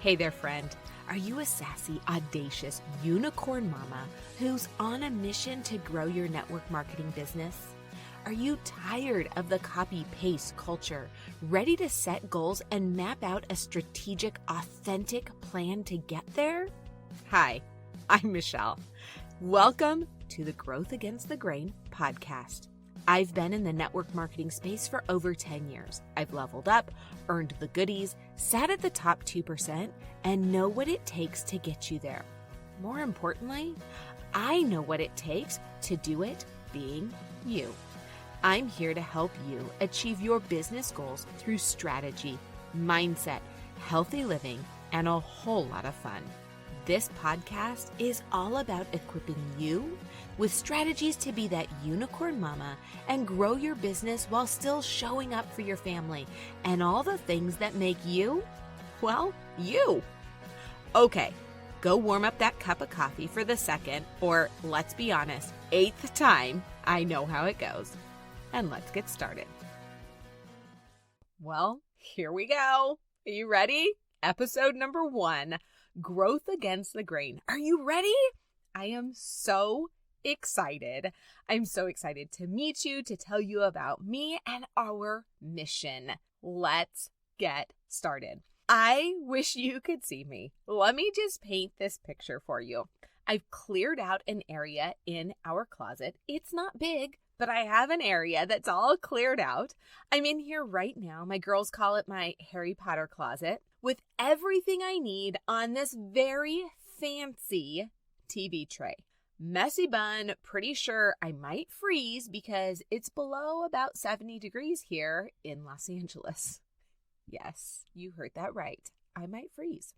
Hey there, friend. Are you a sassy, audacious unicorn mama who's on a mission to grow your network marketing business? Are you tired of the copy-paste culture, ready to set goals and map out a strategic, authentic plan to get there? Hi, I'm Michelle. Welcome to the Growth Against the Grain podcast. I've been in the network marketing space for over 10 years. I've leveled up, earned the goodies, sat at the top 2%, and know what it takes to get you there. More importantly, I know what it takes to do it being you. I'm here to help you achieve your business goals through strategy, mindset, healthy living, and a whole lot of fun. This podcast is all about equipping you with strategies to be that unicorn mama and grow your business while still showing up for your family and all the things that make you, well, you. Okay, go warm up that cup of coffee for the second, or let's be honest, 8th time. I know how it goes. And let's get started. Well, here we go. Are you ready? Episode number 1. Growth Against the Grain. Are you ready? I am so excited. I'm so excited to meet you, to tell you about me and our mission. Let's get started. I wish you could see me. Let me just paint this picture for you. I've cleared out an area in our closet. It's not big, but I have an area that's all cleared out. I'm in here right now. My girls call it my Harry Potter closet, with everything I need on this very fancy TV tray. Messy bun, pretty sure I might freeze because it's below about 70 degrees here in Los Angeles. Yes, you heard that right. I might freeze.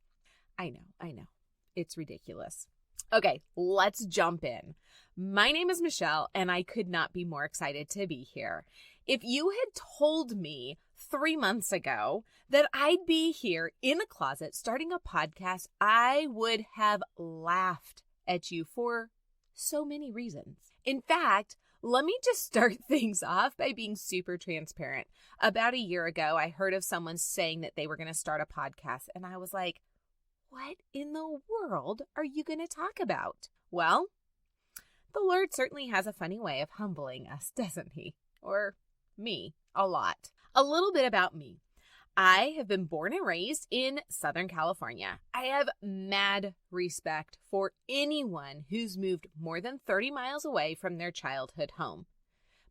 I know. It's ridiculous. Okay, let's jump in. My name is Michelle, and I could not be more excited to be here. If you had told me 3 months ago that I'd be here in a closet starting a podcast, I would have laughed at you for so many reasons. In fact, let me just start things off by being super transparent. About a year ago, I heard of someone saying that they were going to start a podcast, and I was like, what in the world are you going to talk about? Well, the Lord certainly has a funny way of humbling us, doesn't he? Or me, a lot. A little bit about me. I have been born and raised in Southern California. I have mad respect for anyone who's moved more than 30 miles away from their childhood home.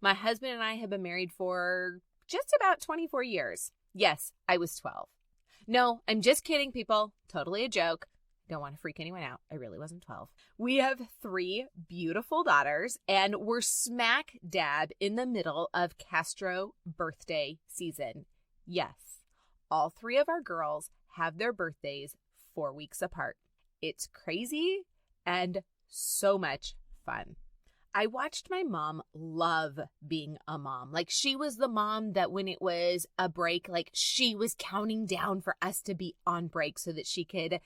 My husband and I have been married for just about 24 years. Yes, I was 12. No, I'm just kidding, people. Totally a joke. Don't want to freak anyone out. I really wasn't 12. We have 3 beautiful daughters, and we're smack dab in the middle of Castro birthday season. Yes, all 3 of our girls have their birthdays 4 weeks apart. It's crazy and so much fun. I watched my mom love being a mom. Like, she was the mom that when it was a break, like, she was counting down for us to be on break so that she could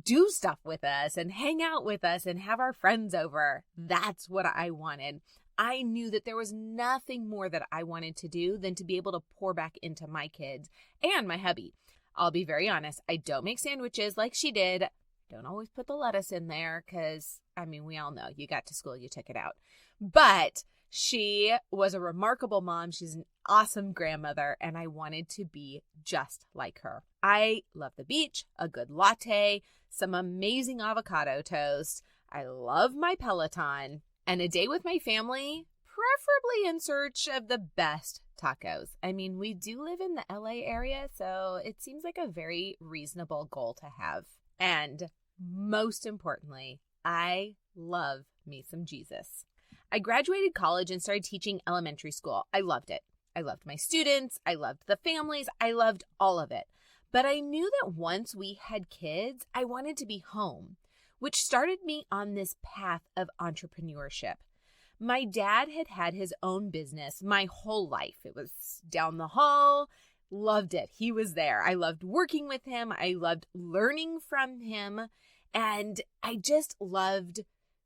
do stuff with us and hang out with us and have our friends over. That's what I wanted. I knew that there was nothing more that I wanted to do than to be able to pour back into my kids and my hubby. I'll be very honest. I don't make sandwiches like she did. Don't always put the lettuce in there because, we all know you got to school, you took it out. But she was a remarkable mom. She's an awesome grandmother, and I wanted to be just like her. I love the beach, a good latte, some amazing avocado toast. I love my Peloton, and a day with my family, preferably in search of the best tacos. We do live in the LA area, so it seems like a very reasonable goal to have. And most importantly, I love me some Jesus. I graduated college and started teaching elementary school. I loved it. I loved my students. I loved the families. I loved all of it. But I knew that once we had kids, I wanted to be home, which started me on this path of entrepreneurship. My dad had had his own business my whole life. It was down the hall. Loved it. He was there. I loved working with him. I loved learning from him. And I just loved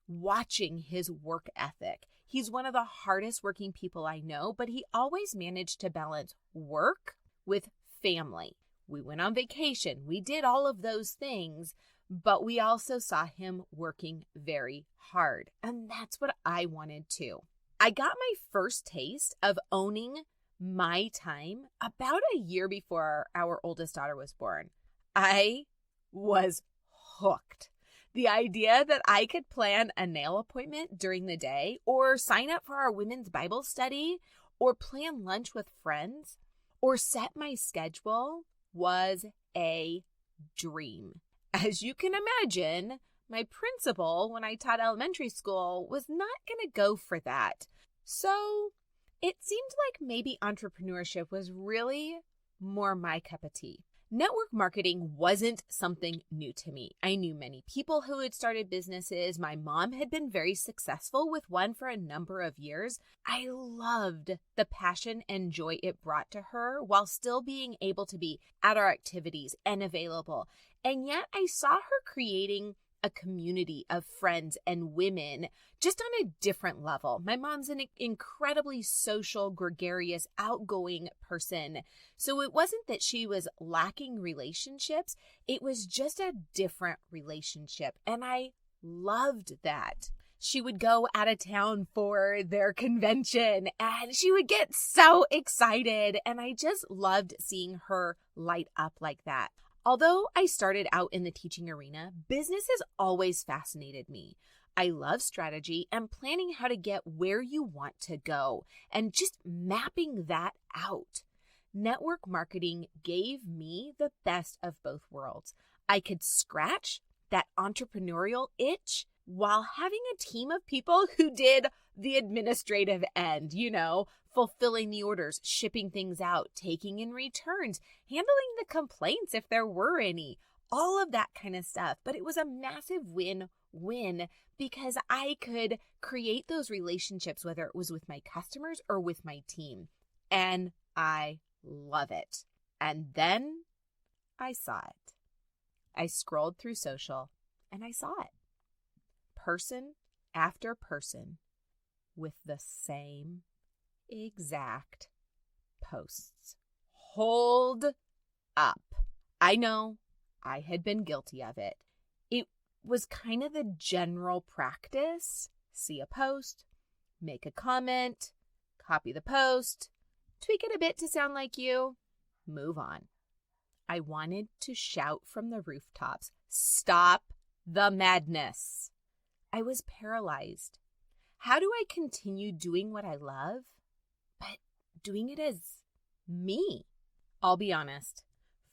watching his work ethic. He's one of the hardest working people I know, but he always managed to balance work with family, We went on vacation. We did all of those things, but we also saw him working very hard. And that's what I wanted too. I got my first taste of owning my time about a year before our oldest daughter was born. I was hooked. The idea that I could plan a nail appointment during the day or sign up for our women's Bible study or plan lunch with friends or set my schedule was a dream. As you can imagine, my principal, when I taught elementary school, was not going to go for that. So it seemed like maybe entrepreneurship was really more my cup of tea. Network marketing wasn't something new to me. I knew many people who had started businesses. My mom had been very successful with one for a number of years. I loved the passion and joy it brought to her while still being able to be at our activities and available. And yet I saw her creating a community of friends and women just on a different level. My mom's an incredibly social, gregarious, outgoing person. So it wasn't that she was lacking relationships. It was just a different relationship. And I loved that. She would go out of town for their convention and she would get so excited. And I just loved seeing her light up like that. Although I started out in the teaching arena, business has always fascinated me. I love strategy and planning how to get where you want to go and just mapping that out. Network marketing gave me the best of both worlds. I could scratch that entrepreneurial itch while having a team of people who did the administrative end, fulfilling the orders, shipping things out, taking in returns, handling the complaints if there were any, all of that kind of stuff. But it was a massive win-win because I could create those relationships, whether it was with my customers or with my team. And I love it. And then I saw it. I scrolled through social and I saw it. Person after person with the same exact posts. Hold up. I know I had been guilty of it. It was kind of the general practice. See a post, make a comment, copy the post, tweak it a bit to sound like you, move on. I wanted to shout from the rooftops, stop the madness. I was paralyzed. How do I continue doing what I love, but doing it as me? I'll be honest.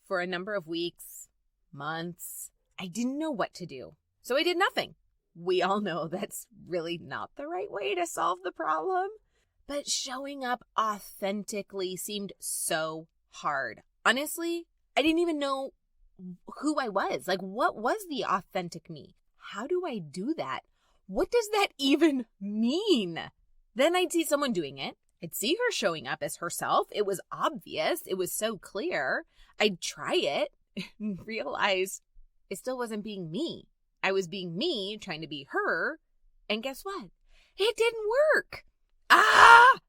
For a number of weeks, months, I didn't know what to do. So I did nothing. We all know that's really not the right way to solve the problem. But showing up authentically seemed so hard. Honestly, I didn't even know who I was. Like, what was the authentic me? How do I do that? What does that even mean? Then I'd see someone doing it. I'd see her showing up as herself. It was obvious. It was so clear. I'd try it and realize it still wasn't being me. I was being me, trying to be her. And guess what? It didn't work.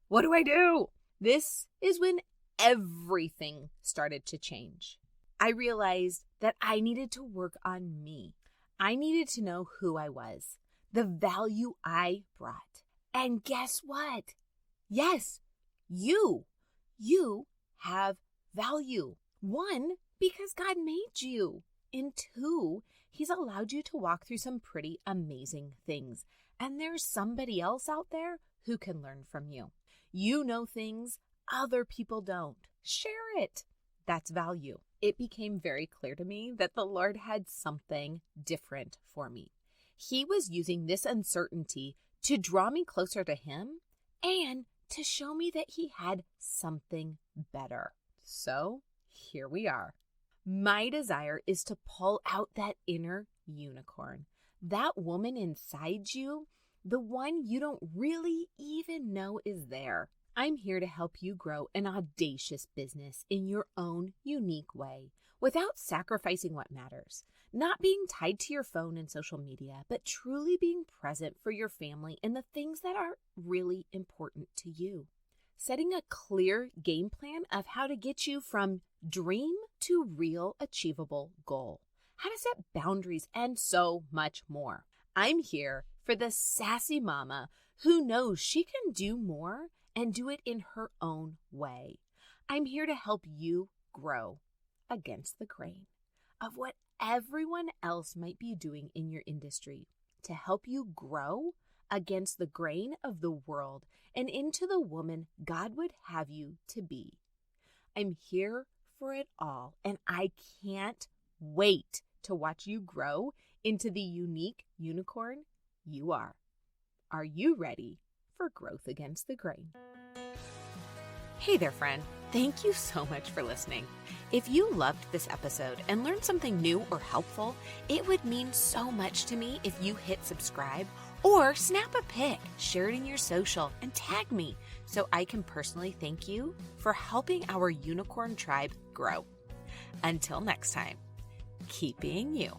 What do I do? This is when everything started to change. I realized that I needed to work on me. I needed to know who I was, the value I brought. And guess what? Yes, you have value. One, because God made you. And two, He's allowed you to walk through some pretty amazing things. And there's somebody else out there who can learn from you. You know things other people don't. Share it. That's value. It became very clear to me that the Lord had something different for me. He was using this uncertainty to draw me closer to Him and to show me that He had something better. So here we are. My desire is to pull out that inner unicorn, that woman inside you, the one you don't really even know is there. I'm here to help you grow an audacious business in your own unique way, without sacrificing what matters. Not being tied to your phone and social media, but truly being present for your family and the things that are really important to you. Setting a clear game plan of how to get you from dream to real achievable goal, how to set boundaries, and so much more. I'm here for the sassy mama who knows she can do more and do it in her own way. I'm here to help you grow against the grain of what everyone else might be doing in your industry, to help you grow against the grain of the world and into the woman God would have you to be. I'm here for it all, and I can't wait to watch you grow into the unique unicorn you are. Are you ready for growth against the grain? Hey there, friend. Thank you so much for listening. If you loved this episode and learned something new or helpful, it would mean so much to me if you hit subscribe or snap a pic, share it in your social, and tag me so I can personally thank you for helping our unicorn tribe grow. Until next time, keep being you.